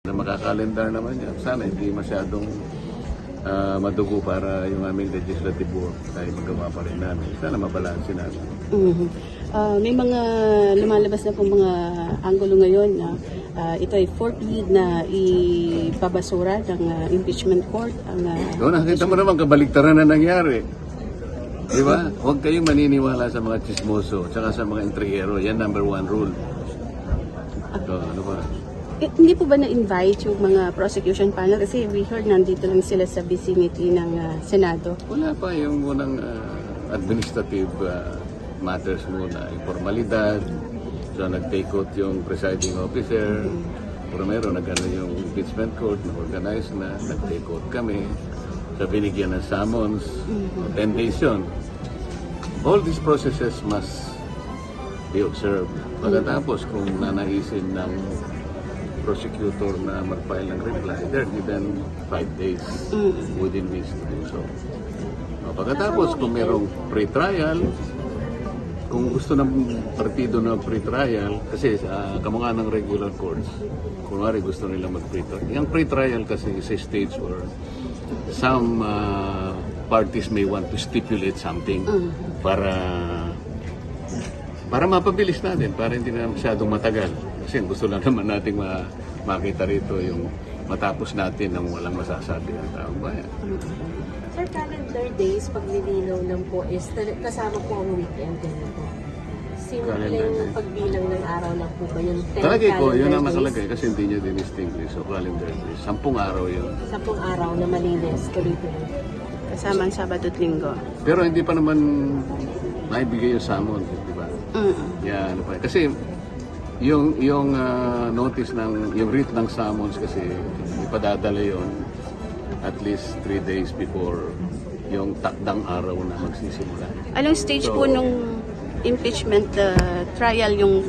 Na makakalendar naman yan. Sana hindi masyadong madugo para yung aming legislative work ay magawa pa rin namin. Sana mabalansin namin. May mga lumalabas na pong mga anggulo ngayon na ito ay fourth lead na ipabasura ng impeachment court. Nakita mo naman kabaliktaran na nangyari. Di ba? Huwag kayong maniniwala sa mga chismoso at sa mga intrigero. Yan number one rule. So, ano ba? Hindi po ba na-invite yung mga prosecution panel? Kasi we heard nandito lang sila sa vicinity ng Senado. Wala pa yung munang administrative matters muna. Yung formalidad. So nag-take out yung presiding officer. Primero nag-ano yung impeachment court na organize na. Nag-take out kami. So binigyan ng summons. 10 days yun. All these processes must be observed. Pagkatapos kung nanaisin ng prosecutor na mag-file ng reply, they're given 5 days within which to do so. Pagkatapos, kung merong pre-trial, kung gusto ng partido na pre-trial, kasi kamukha ng regular courts, kunwari gusto nila mag-pre-trial. Yung pre-trial kasi is a stage where some parties may want to stipulate something para mapabilis natin, para hindi na masyadong matagal. Kasi gusto lang naman nating makita rito yung matapos natin ng walang masasabi ang taong bayan. Sir, calendar days, pag nilinaw lang po is kasama po ang weekend din po. Simpleng pagbilang ng araw lang po ba yung 10 Talagay ko, yun ang days? nakalagay kasi hindi niya din-distinguish. So, calendar days. 10 araw yun. 10 araw na malinis, tuloy-tuloy. Kasama ang Sabado at Linggo. Pero hindi pa naman naibigay yung summons, di ba? Yan, ano pa. Kasi yung notice ng yung writ ng summons kasi ipadadala yon at least 3 days before yung takdang araw na magsisimula. Anong stage po nung impeachment trial yung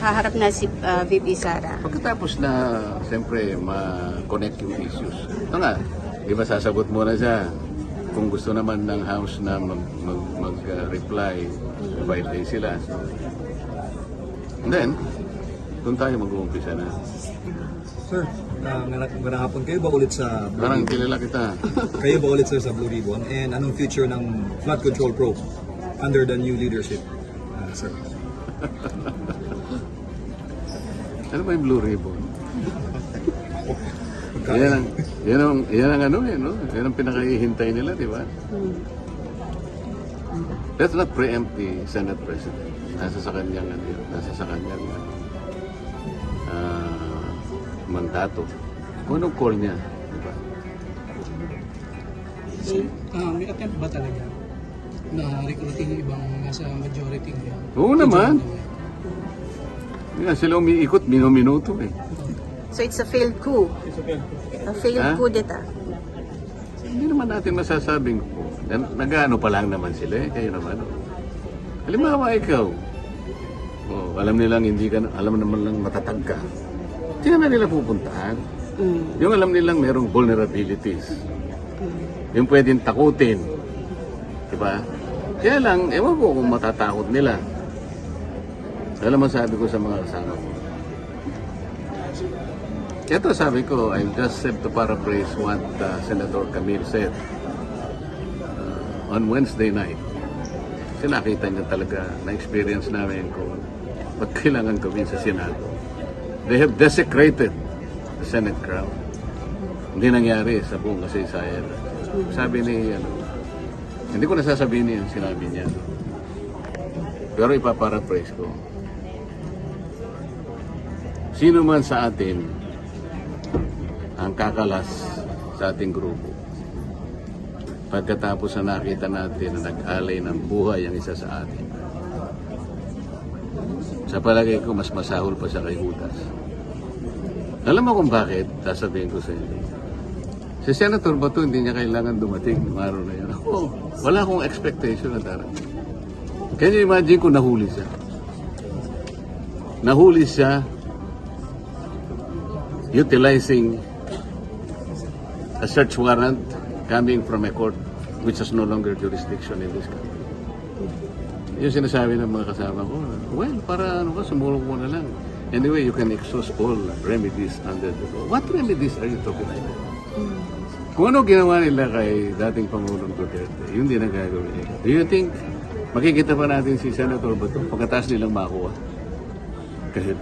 haharap na si VP Sara? Pagkatapos na siyempre ma-connect yung issues. Ito nga, di ba sasagot muna siya kung gusto naman ng House na mag-reply, 5 days sila. So, and then, doon tayo mag-uumpisa na. Sir, magandang hapon. Kayo ba ulit sa Blue Parang Ribbon? kilala kita. Kayo ba ulit sir sa Blue Ribbon? And anong future ng flood control probe under the new leadership, sir? Ano ba yung Blue Ribbon? Yan ang ano eh, no? Yan ang pinakahihintay nila, di ba? Let's not preempt the Senate President. Nasa sa kanyang mandato. Kung anong call niya, di ba? May attempt ba talaga na recruiting yung ibang nasa majority niya? Oo naman. Yan, sila umiikot, minuto eh. So it's a failed coup. A failed coup d'etat. Hindi naman natin masasabing po. Nag-ano pa lang naman sila eh. Kayo naman. Halimbawa ikaw. Alam nilang hindi ka, alam naman lang matatag ka. Hindi na nila pupuntahan. Yung alam nilang merong vulnerabilities. Yung pwedeng takutin. Diba? Kaya lang, ewan ko kung matatakot nila. Alam mo sabi ko sa mga kasama ko. Ito sabi ko, I just said to paraphrase what Senator Camille said on Wednesday night. Kasi nakita niya talaga, na-experience namin kung ba't kailangan gawin sa Senado. They have desecrated the Senate crowd. Hindi nangyari sa buong kasaysayan. Sabi ni, hindi ko nasasabihin yung sinabi niya. Pero ipaparaphrase ko. Sino man sa atin ang kakalas sa ating grupo. Pagkatapos na nakita natin na nag-alay ng buhay ang isa sa atin. Sa palagay ko, mas masahol pa siya kay Judas. Alam mo kung bakit? Sasabihin ko sa inyo. Si Senator Bato, hindi niya kailangan dumating ng araw na yun. Ako, wala akong expectation na darating. Can you imagine kung nahuli siya? Nahuli siya utilizing a search warrant coming from a court which has no longer jurisdiction in this country. Yung sinasabi ng mga kasama ko, well, para sumulong mo na lang. Anyway, you can exhaust all remedies under the law. What remedies are you talking about? Kung ano ginawa nila kay dating Pangulong Duterte, yun din ang gagawin nila. Do you think makikita pa natin si Senator Bato pagkatapos nilang makuha? Kasi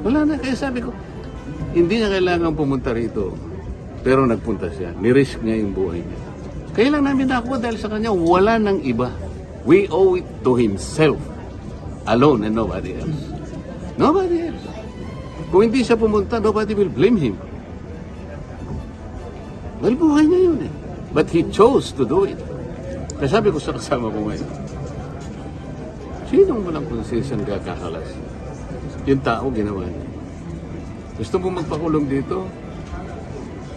wala na. Kaya sabi ko, hindi niya kailangan pumunta rito. Pero nagpunta siya. Nirisk niya yung buhay niya. Kailan namin nakuha dahil sa kanya, wala nang iba. We owe it to himself. Alone and nobody else. Nobody else. Kung hindi siya pumunta, nobody will blame him. Well, buhay niya yun eh. But he chose to do it. Kaya sabi ko sa kasama ko ngayon, sinong walang konsensya kakalas? Yung tao ginawa niya. Gusto mo magpakulong dito?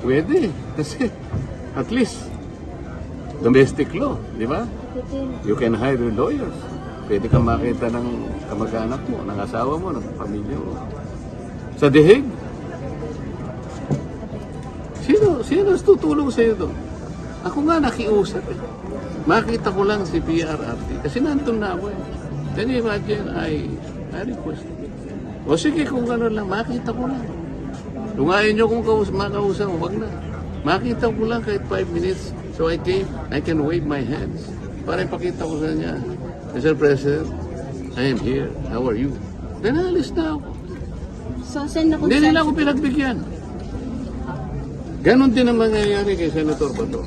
Pwede. Kasi at least domestic law, di ba? You can hire lawyers. Pwede kang makita ng kamag-anak mo, ng asawa mo, ng pamilya mo. Sa dihig. Sino tutulong sa iyo doon? Ako nga nakiusap eh. Makita ko lang si PRRT kasi nandun na ako eh. Can you imagine, I request. O sige, kung gano'n lang, makita ko lang. Kung ayaw nyo kung makausap, wag na. Makita ko lang kahit 5 minutes. So I can wave my hands. Para ipakita ko sa niya, Mr. President, I am here. How are you? Then alis na ako. So, send na Hindi nila ako pinagbigyan. Ganon din ang mangyayari kay Senator Bato.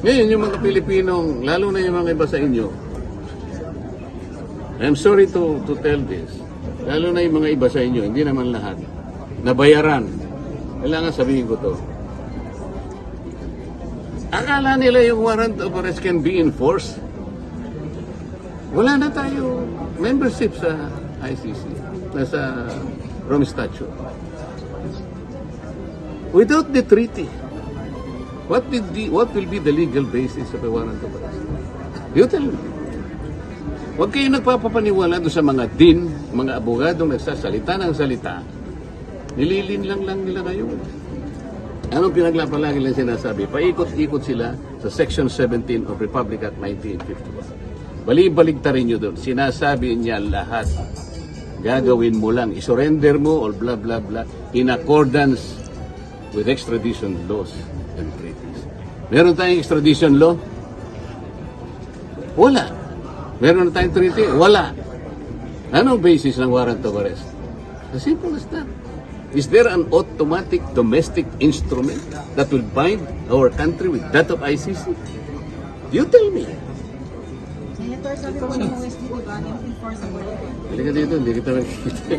Ngayon, yung mga Pilipinong, lalo na yung mga iba sa inyo, I'm sorry to tell this, lalo na yung mga iba sa inyo, hindi naman lahat, nabayaran. Kailangan sabihin ko to. Akala nila yung warrant of arrest can be enforced. Wala na tayo membership sa ICC, nasa Rome Statute. Without the treaty, what will be the legal basis of a warrant of arrest? You tell me. Huwag kayo nagpapapaniwala doon sa mga din, mga abogadong nagsasalita ng salita. Nililin lang nila kayo. Anong pinaglapalagi lang sinasabi? Paikot-ikot sila sa Section 17 of Republic Act 1951. Bali-baligtarin nyo doon. Sinasabi niya lahat. Gagawin mo lang. Isurrender mo or blah blah blah in accordance with extradition laws and treaties. Meron tayong extradition law? Wala. Meron na tayong treaty? Wala. Anong basis ng warrant of arrest? As simple as that. Is there an automatic domestic instrument that will bind our country with that of ICC? You tell me. Senator, sabi po ng OST, di ba, yung enforceable? Halika dito, hindi kita nakikita.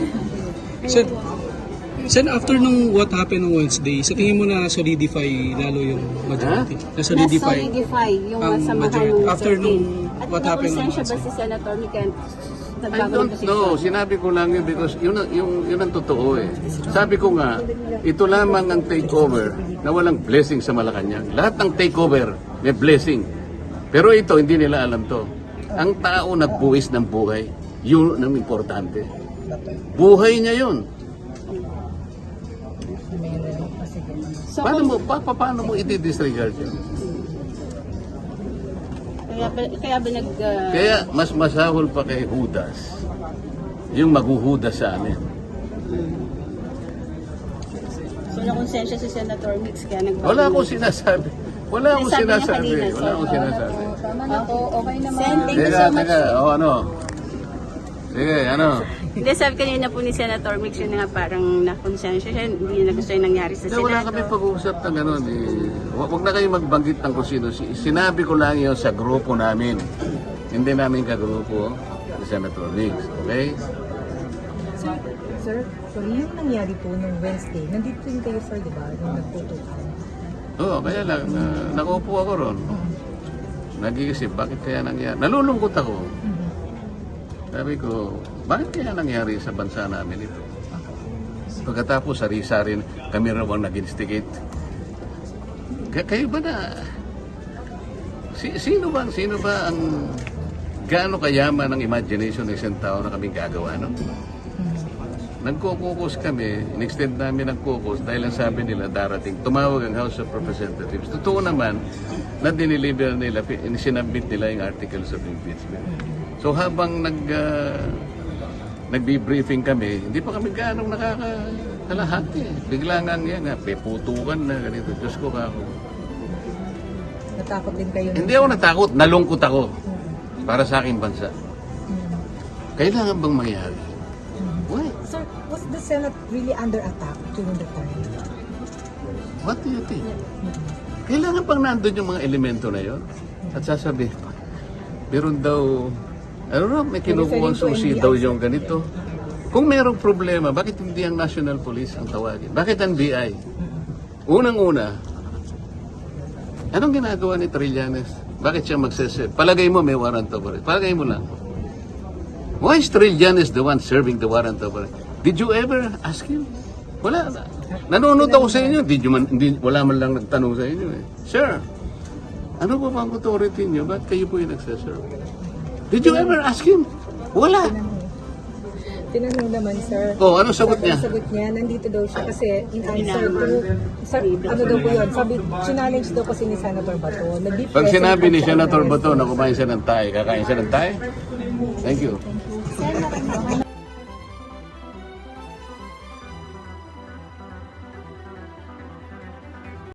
Sen, after nung what happened on Wednesday, sa tingin mo na solidify lalo yung majority? Na-solidify na-solidify yung ang samahan majority. ng After nung At what happened on nakonsensya ba Wednesday? si Senator Miken? I don't know. Sinabi ko lang yun because yun ang totoo eh. Sabi ko nga, ito lamang ang takeover na walang blessing sa Malacanang. Lahat ng takeover may blessing. Pero ito, hindi nila alam to. Ang tao nagbuwis ng buhay, yun ang importante. Buhay niya yun. So, Paano mo i-disregard yun? kaya ba nag... Kaya mas masahol pa kay Judas yung maghuhudas sa amin. so, nakonsensya si Senator Mix kaya nag... Wala akong sinasabi. Wala akong Sabi niya sinasabi. kanina, Wala akong sinasabi. Tama na po, okay naman. Sen, thank you so much. Ano? Sige, ano? Hindi, sabi kanina po ni Senator Mix yun nga parang nakonsensya siya, hindi na gusto yung nangyari sa Hindi, wala Senado. kami pag-uusap ng gano'n. Huwag na kayo magbanggit ng kung sino. Sinabi ko lang yun sa grupo namin. Hindi namin kagrupo ni Senator Mix. Okay? Sir, so yung nangyari po nung Wednesday, nandito rin kayo, sir, di ba? Nung nagtutukan. Oo, kaya lang. Nakaupo ako ron. Nag-iisip, bakit kaya nangyari? Nalulungkot ako. Sabi ko, bakit kaya nangyari sa bansa namin ito? Pagkatapos, sari-sari kami raw ang nag-instigate. Kayo ba na? Sino ba ang gaano kayaman ang imagination ng isang tao na kaming gagawa, no? Nagkukus kami, in-extend namin ang kukus dahil ang sabi nila darating, tumawag ang House of Representatives. Totoo naman na diniliver nila, sinabit nila yung articles of impeachment. So habang nagbi-briefing kami, hindi pa kami gaano nakakalahati. Bigla nga yan, peputukan na ganito. Diyos ko ako. Natakot din kayo. Hindi ako natakot, nalungkot ako para sa aking bansa. Kailangan bang mangyari? Why? Sir, was the Senate really under attack during the time? What do you think? Kailangan pang nandun yung mga elemento na yon. At sasabihin, meron daw, ano na, may kinukuhang susi daw yung ganito. Kung merong problema, bakit hindi ang National Police ang tawagin? Bakit ang BI? Unang-una, anong ginagawa ni Trillanes? Bakit siya magsese? Palagay mo may warrant of arrest. Palagay mo lang. Why is Trillanes the one serving the warrant of arrest? Did you ever ask him? Wala. Nanonood ako sa inyo. Wala man lang nagtanong sa inyo. Sir, ano ba bang authority niyo? Ba't kayo po yung nagsaserve? Did you ever ask him? Wala. Tinanong naman, sir. Oh, ano sagot niya? Ang sagot niya, nandito daw siya kasi in answer to, ano daw po yun, sabi, challenge daw kasi ni Senator Bato. Pag sinabi ni Senator Bato na kumain siya ng Thai, kakain siya ng Thai? Thank you.